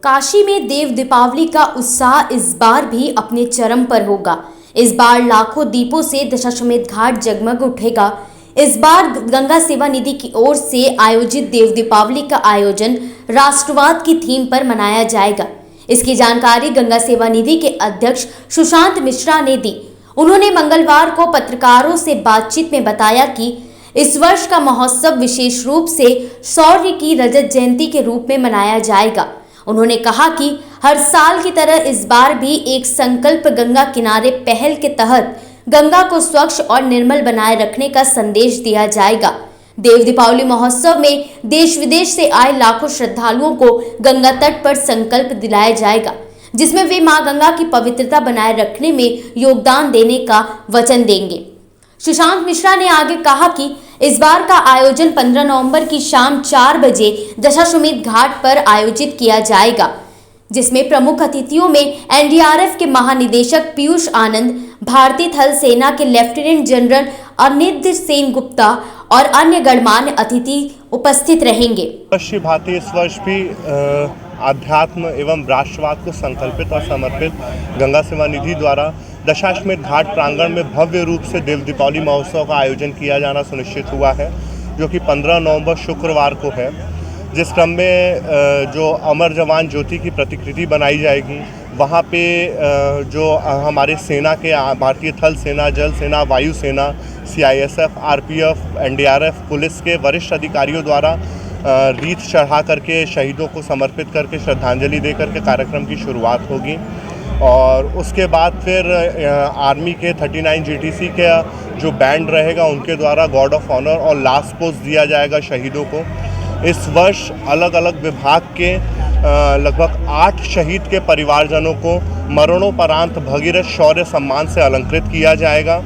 काशी में देव दीपावली का उत्साह इस बार भी अपने चरम पर होगा। इस बार लाखों दीपों से दशाश्वमेध घाट जगमग उठेगा। इस बार गंगा सेवा निधि की ओर से आयोजित देव दीपावली का आयोजन राष्ट्रवाद की थीम पर मनाया जाएगा। इसकी जानकारी गंगा सेवा निधि के अध्यक्ष सुशांत मिश्रा ने दी। उन्होंने मंगलवार को पत्रकारों से बातचीत में बताया कि इस वर्ष का महोत्सव विशेष रूप से शौर्य की रजत जयंती के रूप में मनाया जाएगा। उन्होंने कहा कि हर साल की तरह इस बार भी एक संकल्प गंगा किनारे पहल के तहत गंगा को स्वच्छ और निर्मल बनाए रखने का संदेश दिया जाएगा। देव दीपावली महोत्सव में देश विदेश से आए लाखों श्रद्धालुओं को गंगा तट पर संकल्प दिलाया जाएगा, जिसमें वे मां गंगा की पवित्रता बनाए रखने में योगदान देने का वचन देंगे। सुशांत मिश्रा ने आगे कहा कि इस बार का आयोजन 15 नवंबर की शाम 4 बजे दशाश्वमेध घाट पर आयोजित किया जाएगा, जिसमें प्रमुख अतिथियों में एनडीआरएफ के महानिदेशक पीयूष आनंद, भारतीय थल सेना के लेफ्टिनेंट जनरल अनिरुद्ध सेन गुप्ता और अन्य गणमान्य अतिथि उपस्थित रहेंगे। श्री भांति इस वर्ष भी आध्यात्म एवं राष्ट्रवाद को संकल्पित और समर्पित गंगा सेवा निधि द्वारा दशाश्वमेध घाट प्रांगण में भव्य रूप से देव दीपावली महोत्सव का आयोजन किया जाना सुनिश्चित हुआ है, जो कि 15 नवंबर शुक्रवार को है। जिस क्रम में जो अमर जवान ज्योति की प्रतिकृति बनाई जाएगी, वहाँ पे जो हमारे सेना के भारतीय थल सेना, जल सेना, वायु सेना, सीआईएसएफ, आरपीएफ, एनडीआरएफ, पुलिस के वरिष्ठ अधिकारियों द्वारा रीत चढ़ा करके शहीदों को समर्पित करके श्रद्धांजलि दे करके कार्यक्रम की शुरुआत होगी। और उसके बाद फिर आर्मी के 39 जीटीसी का जो बैंड रहेगा, उनके द्वारा गार्ड ऑफ ऑनर और लास्ट पोस्ट दिया जाएगा शहीदों को। इस वर्ष अलग अलग विभाग के लगभग 8 शहीद के परिवारजनों को मरणोपरांत भगीरथ शौर्य सम्मान से अलंकृत किया जाएगा।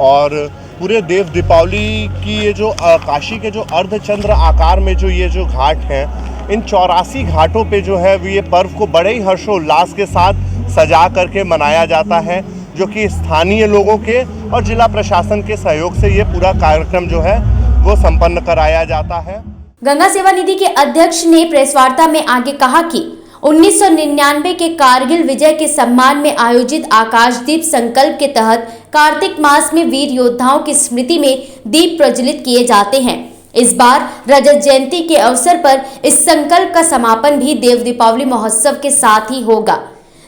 और पूरे देव दीपावली की ये जो काशी के जो अर्धचंद्र आकार में जो ये जो घाट हैं, इन 84 घाटों पे जो है ये पर्व को बड़े ही हर्षोल्लास के साथ सजा करके मनाया जाता है, जो कि स्थानीय लोगों के और जिला प्रशासन के सहयोग से ये पूरा कार्यक्रम जो है वो संपन्न कराया जाता है। गंगा सेवा निधि के अध्यक्ष ने प्रेस वार्ता में आगे कहा कि 1999 के कारगिल विजय के सम्मान में आयोजित आकाशदीप संकल्प के तहत कार्तिक मास में वीर योद्धाओं की स्मृति में दीप प्रज्वलित किए जाते हैं। इस बार रजत जयंती के अवसर पर इस संकल्प का समापन भी देव दीपावली महोत्सव के साथ ही होगा।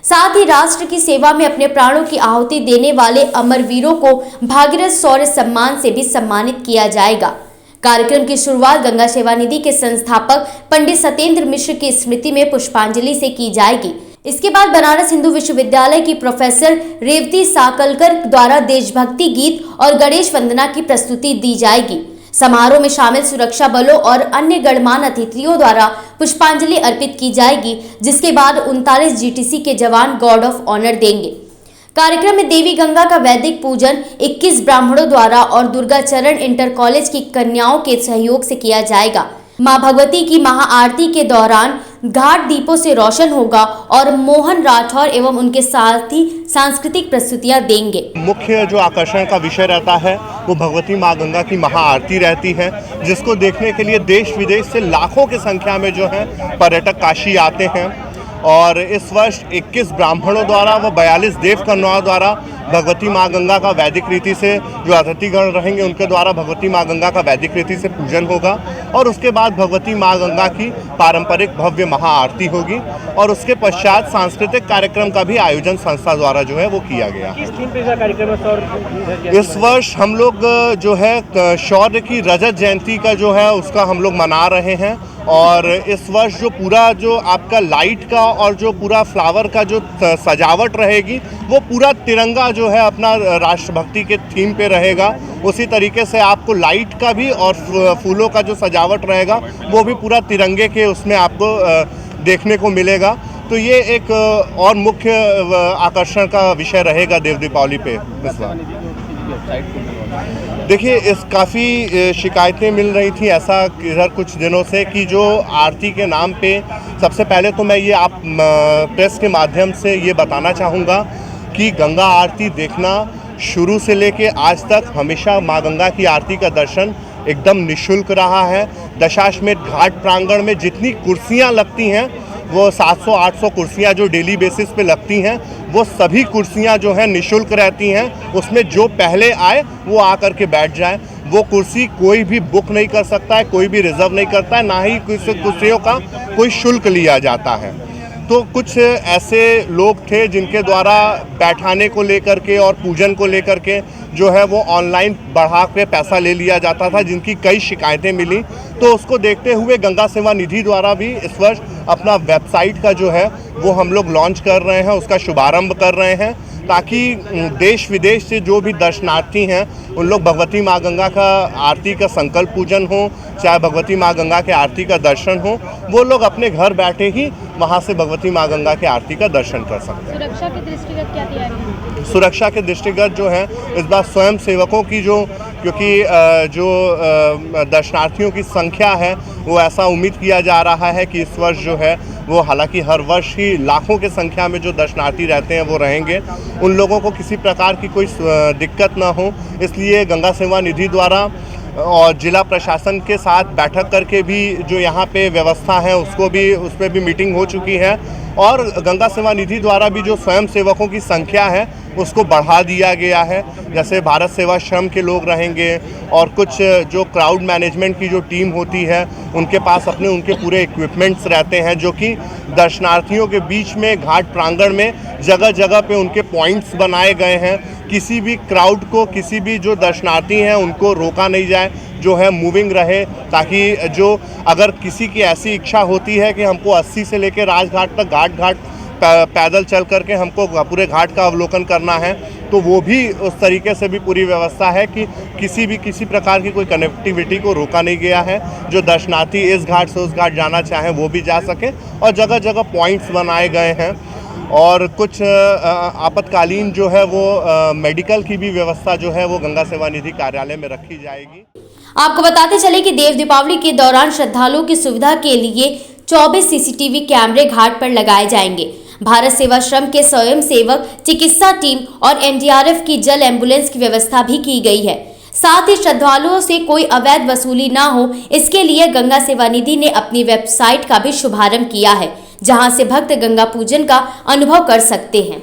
साथ ही राष्ट्र की सेवा में अपने प्राणों की आहुति देने वाले अमर वीरों को भागीरथ शौर्य सम्मान से भी सम्मानित किया जाएगा। कार्यक्रम की शुरुआत गंगा सेवा निधि के संस्थापक पंडित सत्येंद्र मिश्र की स्मृति में पुष्पांजलि से की जाएगी। इसके बाद बनारस हिंदू विश्वविद्यालय की प्रोफेसर रेवती साकलकर द्वारा देशभक्ति गीत और गणेश वंदना की प्रस्तुति दी जाएगी। समारोह में शामिल सुरक्षा बलों और अन्य गणमान्य अतिथियों द्वारा पुष्पांजलि अर्पित की जाएगी, जिसके बाद 39 जीटीसी के जवान गार्ड ऑफ ऑनर देंगे। कार्यक्रम में देवी गंगा का वैदिक पूजन 21 ब्राह्मणों द्वारा और दुर्गा चरण इंटर कॉलेज की कन्याओं के सहयोग से किया जाएगा। मां भगवती की महाआरती के दौरान घाट दीपों से रोशन होगा और मोहन राठौर एवं उनके साथी सांस्कृतिक प्रस्तुतियां देंगे। मुख्य जो आकर्षण का विषय रहता है वो भगवती मां गंगा की महाआरती रहती है, जिसको देखने के लिए देश विदेश से लाखों की संख्या में जो है पर्यटक काशी आते हैं। और इस वर्ष 21 ब्राह्मणों द्वारा व 42 देव कन्याओं द्वारा भगवती मां गंगा का वैदिक रीति से, जो अतिथिगण रहेंगे उनके द्वारा भगवती मां गंगा का वैदिक रीति से पूजन होगा। और उसके बाद भगवती मां गंगा की पारंपरिक भव्य महाआरती होगी। और उसके पश्चात सांस्कृतिक कार्यक्रम का भी आयोजन संस्था द्वारा जो है वो किया गया है। इस वर्ष हम लोग जो है शौर्य की रजत जयंती का जो है उसका हम लोग मना रहे हैं। और इस वर्ष जो पूरा जो आपका लाइट का और जो पूरा फ्लावर का जो सजावट रहेगी, वो पूरा तिरंगा जो है अपना राष्ट्रभक्ति के थीम पे रहेगा। उसी तरीके से आपको लाइट का भी और फूलों का जो सजावट रहेगा वो भी पूरा तिरंगे के उसमें आपको देखने को मिलेगा। तो ये एक और मुख्य आकर्षण का विषय रहेगा देव दीपावली पे इस बार। देखिए, इस काफ़ी शिकायतें मिल रही थी ऐसा इधर कुछ दिनों से कि जो आरती के नाम पे, सबसे पहले तो मैं ये आप प्रेस के माध्यम से ये बताना चाहूँगा कि गंगा आरती देखना शुरू से लेके आज तक हमेशा माँ गंगा की आरती का दर्शन एकदम निःशुल्क रहा है। दशाश्वमेध घाट प्रांगण में जितनी कुर्सियाँ लगती हैं वो 700-800 कुर्सियाँ जो डेली बेसिस पे लगती हैं, वो सभी कुर्सियाँ जो हैं निःशुल्क रहती हैं। उसमें जो पहले आए वो आकर के बैठ जाए। वो कुर्सी कोई भी बुक नहीं कर सकता है, कोई भी रिजर्व नहीं करता है, ना ही किसी कुर्सियों का कोई शुल्क लिया जाता है। तो कुछ ऐसे लोग थे जिनके द्वारा बैठाने को लेकर के और पूजन को लेकर के जो है वो ऑनलाइन बढ़ा के पैसा ले लिया जाता था, जिनकी कई शिकायतें मिली। तो उसको देखते हुए गंगा सेवा निधि द्वारा भी इस वर्ष अपना वेबसाइट का जो है वो हम लोग लॉन्च कर रहे हैं, उसका शुभारंभ कर रहे हैं, ताकि देश विदेश से जो भी दर्शनार्थी हैं उन लोग भगवती माँ गंगा का आरती का संकल्प पूजन हो, चाहे भगवती माँ गंगा के आरती का दर्शन हो, वो लोग अपने घर बैठे ही वहाँ से भगवती माँ गंगा के आरती का दर्शन कर सकते हैं। सुरक्षा के दृष्टिगत क्या तैयारी है? सुरक्षा के दृष्टिगत जो है इस बार स्वयं सेवकों की क्योंकि जो दर्शनार्थियों की संख्या है वो ऐसा उम्मीद किया जा रहा है कि इस वर्ष जो है वो, हालांकि हर वर्ष ही लाखों की संख्या में जो दर्शनार्थी रहते हैं वो रहेंगे, उन लोगों को किसी प्रकार की कोई दिक्कत ना हो, इसलिए गंगा सेवा निधि द्वारा और जिला प्रशासन के साथ बैठक करके भी जो यहाँ पे व्यवस्था है उस पर भी मीटिंग हो चुकी है। और गंगा सेवा निधि द्वारा भी जो स्वयं सेवकों की संख्या है उसको बढ़ा दिया गया है। जैसे भारत सेवाश्रम के लोग रहेंगे और कुछ जो क्राउड मैनेजमेंट की जो टीम होती है उनके पास उनके पूरे इक्विपमेंट्स रहते हैं, जो कि दर्शनार्थियों के बीच में घाट प्रांगण में जगह जगह पे उनके पॉइंट्स बनाए गए हैं। किसी भी क्राउड को, किसी भी जो दर्शनार्थी हैं उनको रोका नहीं जाए, जो है मूविंग रहे, ताकि जो अगर किसी की ऐसी इच्छा होती है कि हमको 80 से लेकर राजघाट तक घाट पैदल चल करके हमको पूरे घाट का अवलोकन करना है, तो वो भी उस तरीके से भी पूरी व्यवस्था है कि किसी प्रकार की कोई कनेक्टिविटी को रोका नहीं गया है। जो दर्शनार्थी इस घाट से उस घाट जाना चाहें वो भी जा सके, और जगह जगह पॉइंट्स बनाए गए हैं। और कुछ आपातकालीन जो है वो मेडिकल की भी व्यवस्था जो है वो गंगा सेवा निधि कार्यालय में रखी जाएगी। आपको बताते चले कि देव दीपावली के दौरान श्रद्धालुओं की सुविधा के लिए 24 सीसीटीवी कैमरे घाट पर लगाए जाएंगे। भारत सेवाश्रम के स्वयं सेवक, चिकित्सा टीम और एनडीआरएफ की जल एम्बुलेंस की व्यवस्था भी की गई है। साथ ही श्रद्धालुओं से कोई अवैध वसूली ना हो, इसके लिए गंगा सेवा निधि ने अपनी वेबसाइट का भी शुभारंभ किया है, जहां से भक्त गंगा पूजन का अनुभव कर सकते हैं।